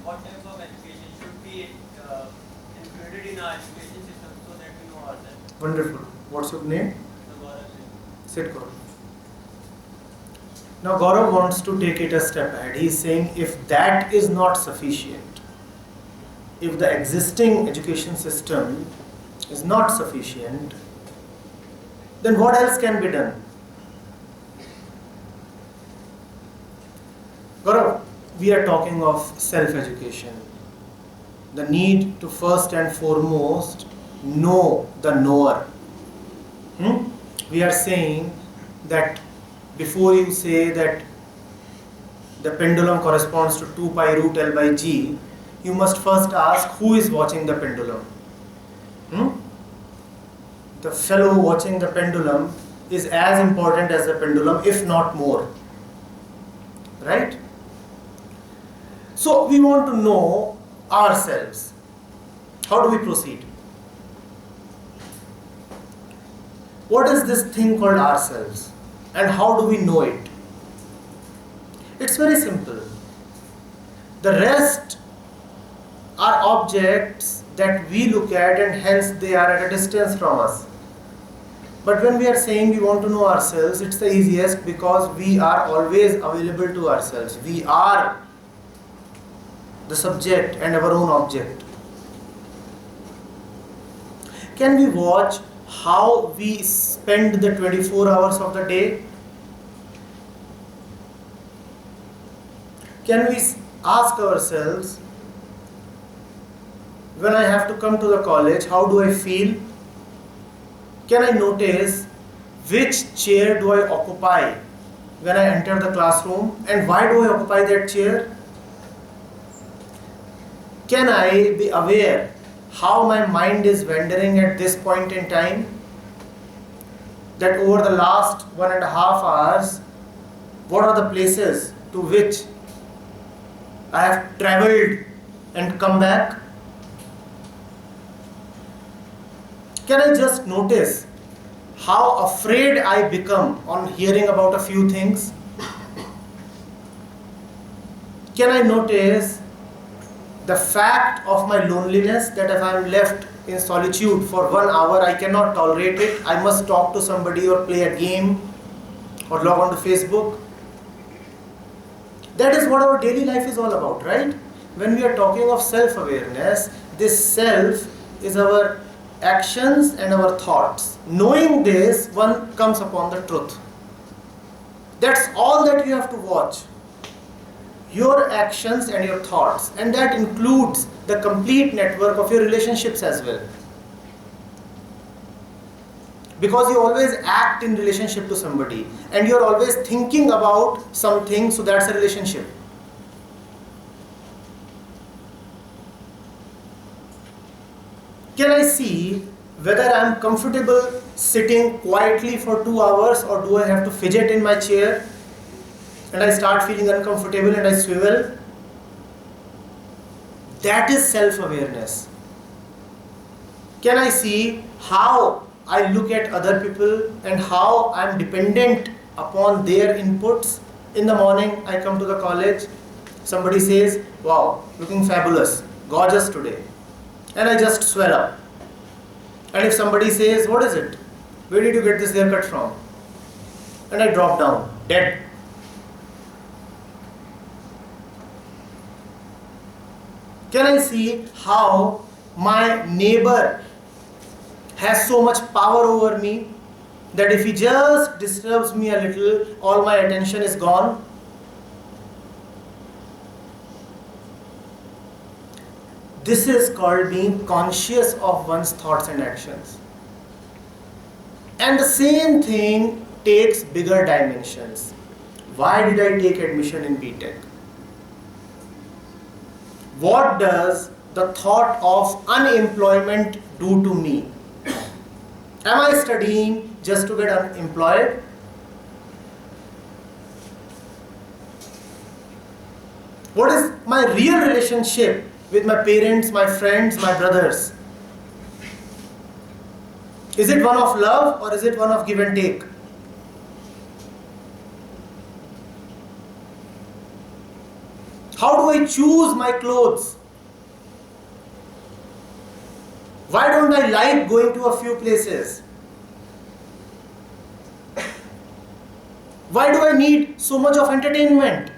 what types of education should be included in our education system so that we know ourselves? Wonderful. What's your name? Samvaad. Sit, Gaurav. Now Gaurav wants to take it a step ahead. He is saying if that is not sufficient, if the existing education system is not sufficient, then what else can be done? Gaurav, we are talking of self-education. The need to first and foremost know the knower. We are saying that before you say that the pendulum corresponds to 2 pi root L by G, you must first ask who is watching the pendulum. The fellow watching the pendulum is as important as the pendulum, if not more. Right? So we want to know ourselves. How do we proceed? What is this thing called ourselves? And how do we know it? It's very simple. The rest are objects that we look at and hence they are at a distance from us. But when we are saying we want to know ourselves, it's the easiest because we are always available to ourselves. We are the subject and our own object. Can we watch how we spend the 24 hours of the day? Can we ask ourselves, when I have to come to the college, how do I feel? Can I notice which chair do I occupy when I enter the classroom and why do I occupy that chair? Can I be aware how my mind is wandering at this point in time? That over the last 1.5 hours, what are the places to which I have traveled and come back? Can I just notice how afraid I become on hearing about a few things? Can I notice the fact of my loneliness, that if I am left in solitude for 1 hour, I cannot tolerate it. I must talk to somebody or play a game or log on to Facebook. That is what our daily life is all about, right? When we are talking of self-awareness, this self is our actions and our thoughts. Knowing this, one comes upon the truth. That's all that you have to watch. Your actions and your thoughts, and that includes the complete network of your relationships as well. Because you always act in relationship to somebody and you're always thinking about something, so that's a relationship. Can I see whether I'm comfortable sitting quietly for 2 hours or do I have to fidget in my chair and I start feeling uncomfortable and I swivel? That is self-awareness. Can I see how I look at other people and how I'm dependent upon their inputs? In the morning, I come to the college, somebody says, wow, looking fabulous, gorgeous today. And I just swell up. And if somebody says, what is it? Where did you get this haircut from? And I drop down, dead. Can I see how my neighbor has so much power over me that if he just disturbs me a little, all my attention is gone? This is called being conscious of one's thoughts and actions. And the same thing takes bigger dimensions. Why did I take admission in B.Tech? What does the thought of unemployment do to me? Am I studying just to get unemployed? What is my real relationship with my parents, my friends, my brothers? Is it one of love or is it one of give and take? How do I choose my clothes? Why don't I like going to a few places? Why do I need so much of entertainment?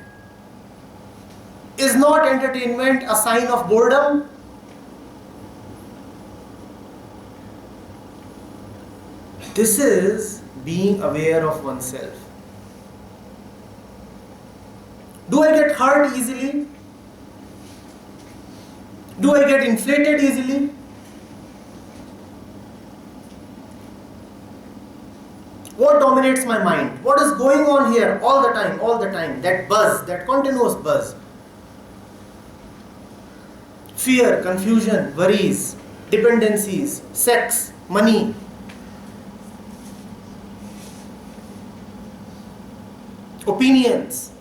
Is not entertainment a sign of boredom? This is being aware of oneself. Do I get hurt easily? Do I get inflated easily? What dominates my mind? What is going on here all the time? That buzz, that continuous buzz. Fear, confusion, worries, dependencies, sex, money. Opinions.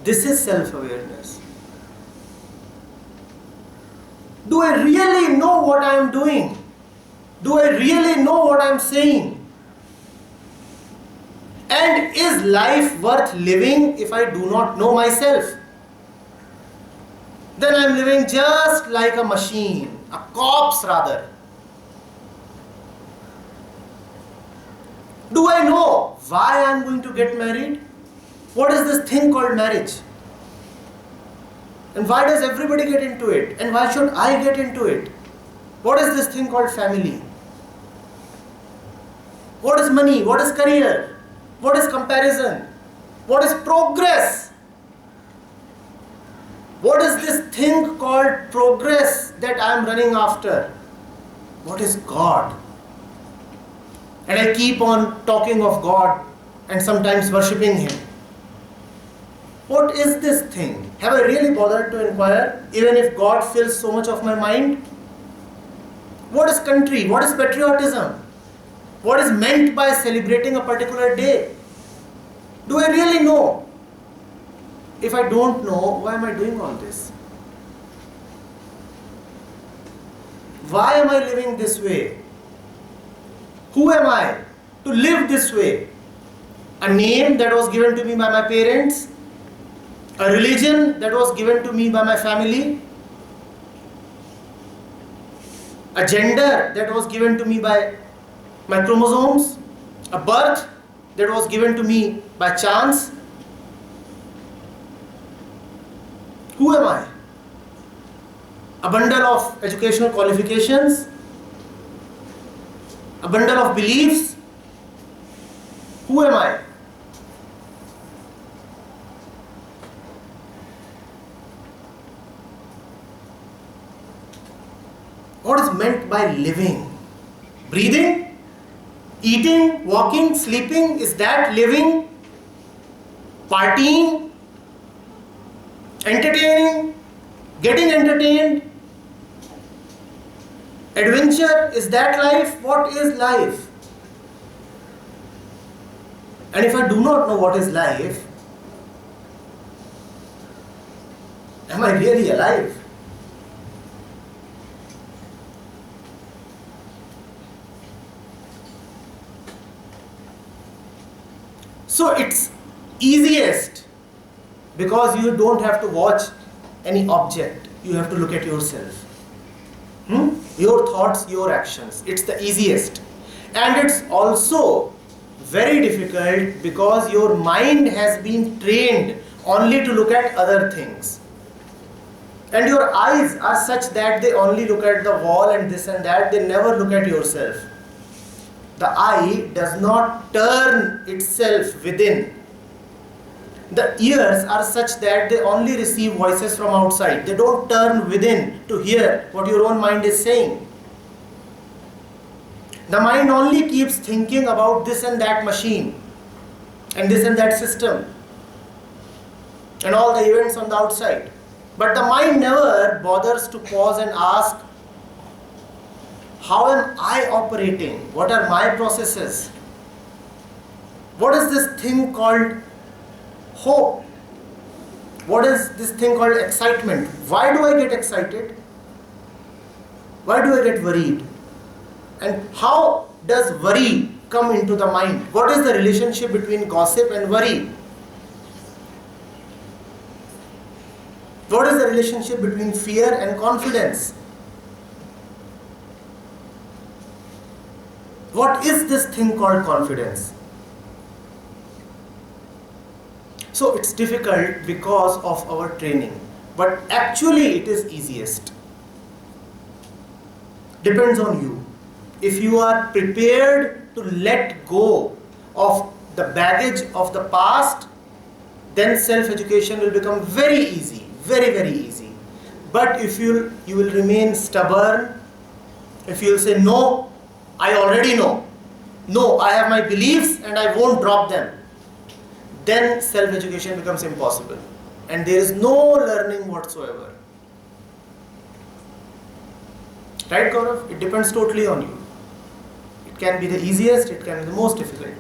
This is self-awareness. Do I really know what I am doing? Do I really know what I am saying? And is life worth living if I do not know myself? Then I am living just like a machine, a corpse rather. Do I know why I am going to get married? What is this thing called marriage? And why does everybody get into it? And why should I get into it? What is this thing called family? What is money? What is career? What is comparison? What is progress? What is this thing called progress that I am running after? What is God? And I keep on talking of God and sometimes worshipping Him. What is this thing? Have I really bothered to inquire, even if God fills so much of my mind? What is country? What is patriotism? What is meant by celebrating a particular day? Do I really know? If I don't know, why am I doing all this? Why am I living this way? Who am I to live this way? A name that was given to me by my parents? A religion that was given to me by my family? A gender that was given to me by my chromosomes? A birth that was given to me by chance? Who am I? A bundle of educational qualifications? A bundle of beliefs? Who am I? What is meant by living? Breathing? Eating? Walking? Sleeping? Is that living? Partying? Entertaining? Getting entertained? Adventure? Is that life? What is life? And if I do not know what is life, am I really alive? So it's easiest because you don't have to watch any object. You have to look at yourself. Your thoughts, your actions. It's the easiest. And it's also very difficult because your mind has been trained only to look at other things. And your eyes are such that they only look at the wall and this and that. They never look at yourself. The eye does not turn itself within. The ears are such that they only receive voices from outside. They don't turn within to hear what your own mind is saying. The mind only keeps thinking about this and that machine and this and that system and all the events on the outside. But the mind never bothers to pause and ask, how am I operating? What are my processes? What is this thing called hope? What is this thing called excitement? Why do I get excited? Why do I get worried? And how does worry come into the mind? What is the relationship between gossip and worry? What is the relationship between fear and confidence? What is this thing called confidence? So it's difficult because of our training, but actually it is easiest. Depends on you. If you are prepared to let go of the baggage of the past, then self-education will become very easy, very, very easy. But if you will remain stubborn, if you will say, no, I already know, no, I have my beliefs and I won't drop them, then self-education becomes impossible. And there is no learning whatsoever. Right, Gaurav? It depends totally on you. It can be the easiest, it can be the most difficult.